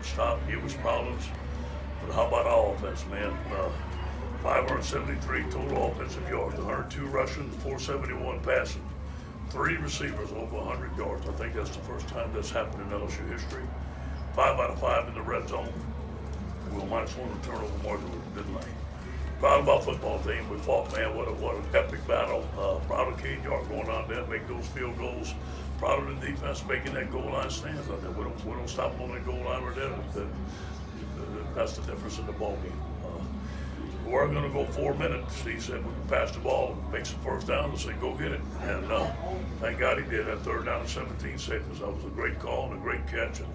stop, give us problems. But how about our offense, man? 573 total offensive yards, 102 rushing, 471 passing. 3 receivers over 100 yards. I think that's the first time that's happened in LSU history. 5 out of 5 in the red zone. We were minus 1 in turnover margin, didn't they? Proud of our football team. We fought, man. What an epic battle. Proud of Cade York going out there, make those field goals. Proud of the defense making that goal line stands out there. We don't stop on that goal line right there. That's the difference in the ball game. We're going to go 4 minutes. He said we can pass the ball, make some first down, and say go get it. And thank God he did. That 3rd down and 17 seconds. That was a great call and a great catch. And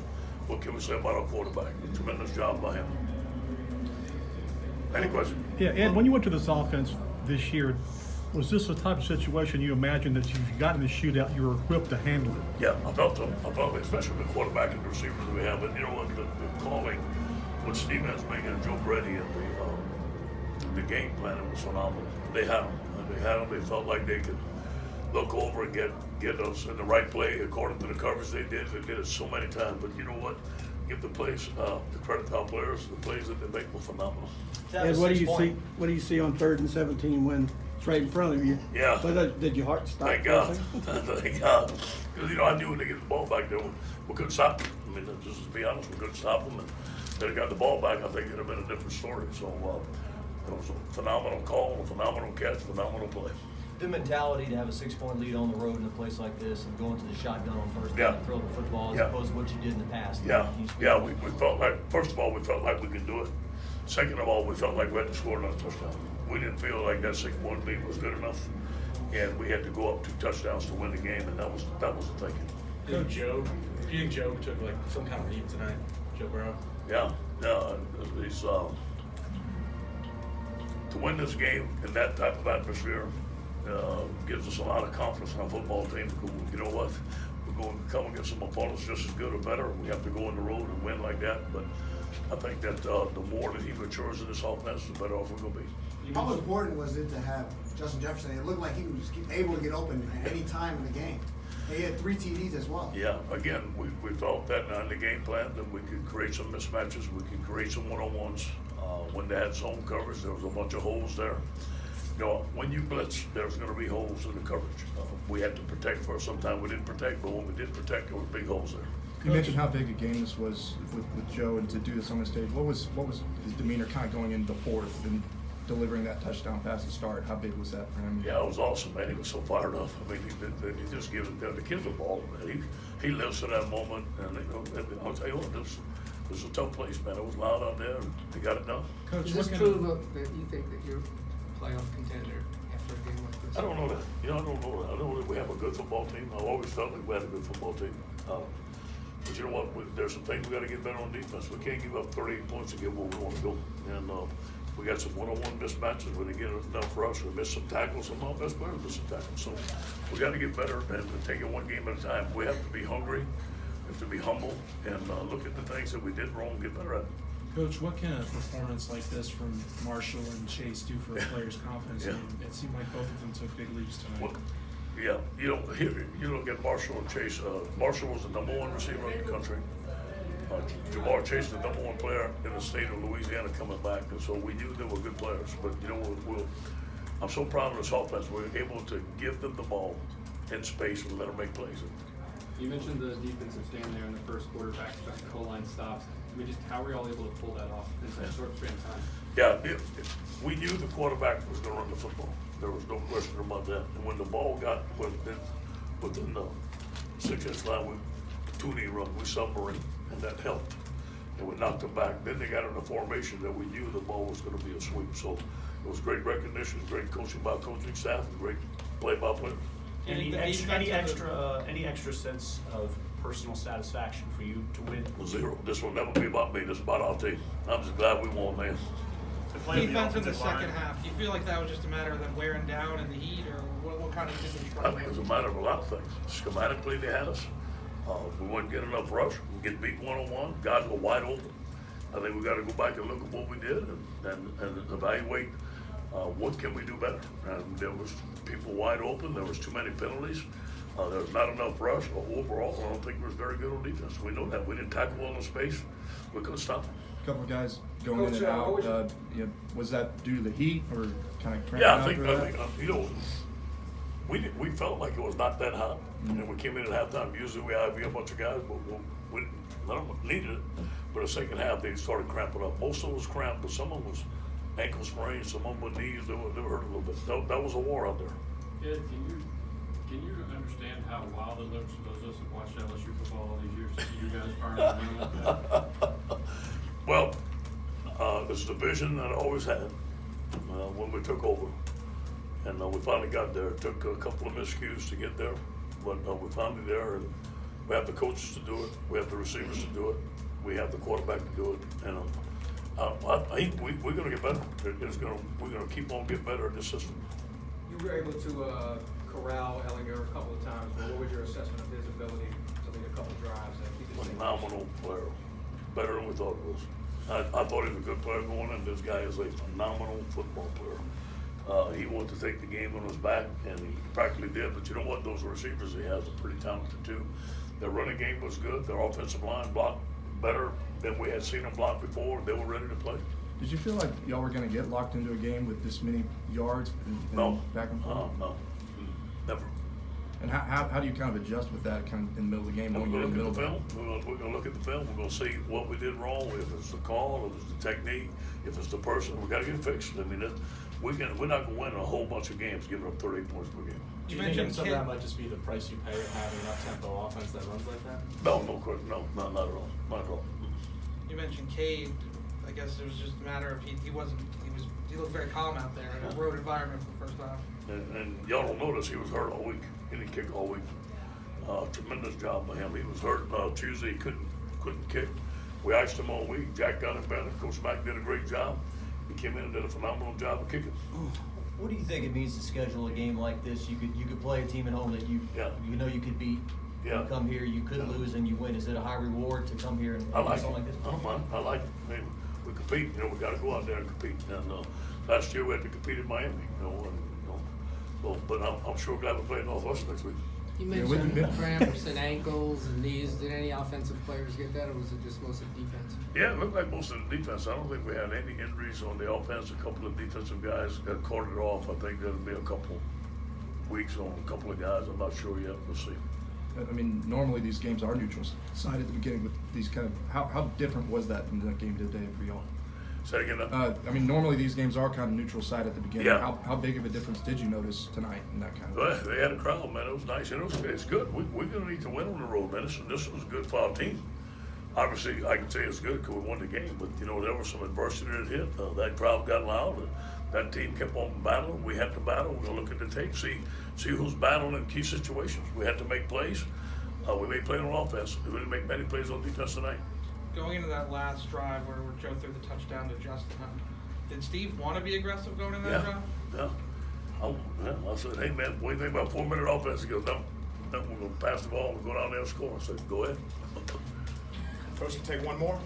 what can we say about our quarterback? A tremendous job by him. Any questions? Yeah, Ed, when you went to this offense this year, was this the type of situation you imagined that if you got in the shootout, you were equipped to handle it? Yeah, I felt so. I felt it, especially the quarterback and the receivers that we have. But you know what, the calling, what Steve Ensminger and Joe Brady and the game plan, it was phenomenal. They had them. They felt like they could look over and get us in the right play according to the coverage they did. They did it so many times. But you know what? Give the plays, the credit to our players. The plays that they make were phenomenal. Ed, what do you see? What do you see on 3rd and 17 when it's right in front of you? Yeah. But did your heart stop? Thank God. Thank God. Because I knew when they get the ball back there, we couldn't stop them. I mean, just to be honest, we couldn't stop them. And they got the ball back. I think it'd have been a different story. So it was a phenomenal call, a phenomenal catch, phenomenal play. The mentality to have a 6-point lead on the road in a place like this and going to the shotgun on first down and throw the football as opposed to what you did in the past. We felt like, first of all, we felt like we could do it. Second of all, we felt like we had to score another touchdown. We didn't feel like that 6-point lead was good enough, and we had to go up 2 touchdowns to win the game, and that was the thinking. Do you think Joe took like some kind of lead tonight, Joe Burrow? Yeah, he's to win this game in that type of atmosphere gives us a lot of confidence in our football team. You know what? We're going to come against some opponents just as good or better. We have to go on the road and win like that. But I think that the more that he matures in this offense, the better off we're going to be. How important was it to have Justin Jefferson? It looked like he was able to get open at any time in the game. He had 3 TDs as well. Yeah, again, we felt that in the game plan that we could create some mismatches, we could create some one-on-ones. When they had zone coverage, there was a bunch of holes there. You know, when you blitz, there's going to be holes in the coverage. We had to protect first. Sometimes we didn't protect, but when we did protect, there were big holes there. You mentioned how big a game this was with Joe, and to do this on the stage. What was his demeanor kind of going into the 4th and delivering that touchdown pass to start? How big was that for him? Yeah, it was awesome, man. He was so fired up. I mean, he just gives it. The kid's a ball, man. He lives for that moment, and I'll tell you what, this was a tough place, man. It was loud out there, and they got it done. Coach, does this prove that you think that you're a playoff contender after a game like this? I don't know that. I don't know that. I know that we have a good football team. I've always felt like we had a good football team. But you know what? There's some things we got to get better on defense. We can't give up 38 points to get where we want to go. And we got some one-on-one mismatches when they get enough for us. We miss some tackles. Some of our best players miss some tackles. So we got to get better and take it one game at a time. We have to be hungry. We have to be humble and look at the things that we did wrong and get better at it. Coach, what can a performance like this from Marshall and Chase do for a player's confidence? Yeah. I mean, it seemed like both of them took big leaps tonight. Well, yeah, you look at Marshall and Chase. Marshall was the #1 receiver in the country. Jamar Chase, the #1 player in the state of Louisiana, coming back, and so we knew they were good players. But you know, I'm so proud of this offense. We were able to give them the ball in space and let them make plays. You mentioned the defensive stand there in the first quarter, back to goal line stops. I mean, just how were y'all able to pull that off in such a short span of time? Yeah, we knew the quarterback was going to run the football. There was no question about that. And when the ball got within the 6-inch line, we 2-knee run, we submarine, and that helped. And we knocked them back. Then they got in a formation that we knew the ball was going to be a sweep. So it was great recognition, great coaching by coaching staff, and great play by players. Any extra sense of personal satisfaction for you to win? Well, zero. This will never be about me. This is about our team. I'm just glad we won, man. Defense in the second half, do you feel like that was just a matter of them wearing down in the heat, or what kind of difference? I think it was a matter of a lot of things. Schematically, they had us. We wouldn't get enough rush. We get beat one-on-one. Guys were wide open. I think we got to go back and look at what we did and evaluate what can we do better. And there was people wide open. There was too many penalties. There was not enough rush. Overall, I don't think we was very good on defense. We know that. We didn't tackle well in space. we couldn't stop them. A couple of guys going in and Coach, out. You know, was that due to the heat or kind of Yeah, I think you know, we felt like it was not that hot, and we came in at halftime. Usually we IV a bunch of guys, but none of them needed it. But the second half they started cramping up. Most of them was cramped, but some of them was ankle sprains, some of them with knees. They were hurt a little bit. That was a war out there. Ed, can you understand how wild it looks to those of us that watched LSU football all these years to see you guys firing around like that? Well, it's the vision that I always had when we took over. And we finally got there. It took a couple of miscues to get there, but we're finally there. And we have the coaches to do it. We have the receivers to do it. We have the quarterback to do it. And I think we're going to get better. We're going to keep on getting better at this system. You were able to corral Ellinger a couple of times, but what was your assessment of his ability to lead a couple of drives and keep it safe? Phenomenal player, better than we thought it was. I thought he was a good player going in. This guy is a phenomenal football player. He wanted to take the game on his back, and he practically did. But you know what? Those receivers he has are pretty talented too. Their running game was good. Their offensive line blocked better than we had seen them block before. They were ready to play. Did you feel like y'all were going to get locked into a game with this many yards and No. back and forth? No, never. And how do you kind of adjust with that kind of in the middle of the game? We're When you're going in to the look middle at the of film. We're going to look at the film. We're going to see what we did wrong. If it's the call, if it's the technique, if it's the person, we got to get it fixed. I mean, we're not going to win a whole bunch of games giving up 38 points per game. Do You you think mentioned some of that Kid- might just be the price you pay of having an up-tempo offense that runs like that? No, not at all. Not at all. You mentioned Cade. I guess it was just a matter of he looked very calm out there in a road environment for the first time. And y'all don't notice he was hurt all week. He didn't kick all week. Tremendous job by him. He was hurt Tuesday. He couldn't kick. We iced him all week. Jack got him better. Coach Mack did a great job. He came in and did a phenomenal job of kicking. What do you think it means to schedule a game like this? You could play a team at home that you know you could beat. Yeah. You come here, you could lose, and you win. Is it a high reward to come here and I do like something it. like this? I don't mind. I like it. I mean, we compete. You know, we got to go out there and compete. And last year we had to compete in Miami. But I'm sure glad we play Northwestern next week. You Yeah, mentioned with- cramps and ankles and knees. Did any offensive players get that, or was it just mostly defense? Yeah, it looked like most of the defense. I don't think we had any injuries on the offense. A couple of defensive guys got carted off. I think there'll be a couple weeks on a couple of guys. I'm not sure yet. We'll see. I mean, normally these games are neutral side at the beginning with these kind of, how different was that in the game today for y'all? Say again. I mean, normally these games are kind of neutral side at the beginning. Yeah. How big of a difference did you notice tonight in that kind of? Well, they had a crowd, man. It was nice. And it's good. We're going to need to win on the road, man. This was good for our team. Obviously, I can say it's good because we won the game, but, there was some adversity that hit. That crowd got loud. That team kept on battling. We had to battle. We're going to look at the tape, see who's battling in key situations. We had to make plays. We made plays on offense. We didn't make many plays on defense tonight. Going into that last drive where Joe threw the touchdown to Justin, did Steve want to be aggressive going in that drive? I said, hey, man, what do you think about 4-minute offense? He goes, no, we're going to pass the ball and go down there and score. I said, go ahead. Coach, you take one more?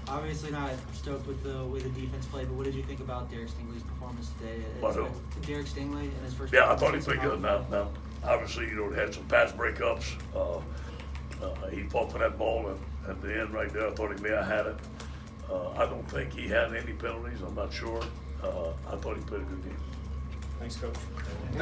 Obviously not stoked with the way the defense played, but what did you think about Derek Stingley's performance today? About who? Derek Stingley in his first. Yeah, I thought he played good. Now, obviously, had some pass breakups. He fought for that ball at the end right there. I thought he may have had it. I don't think he had any penalties. I'm not sure. I thought he played a good game. Thanks, Coach. Thank you.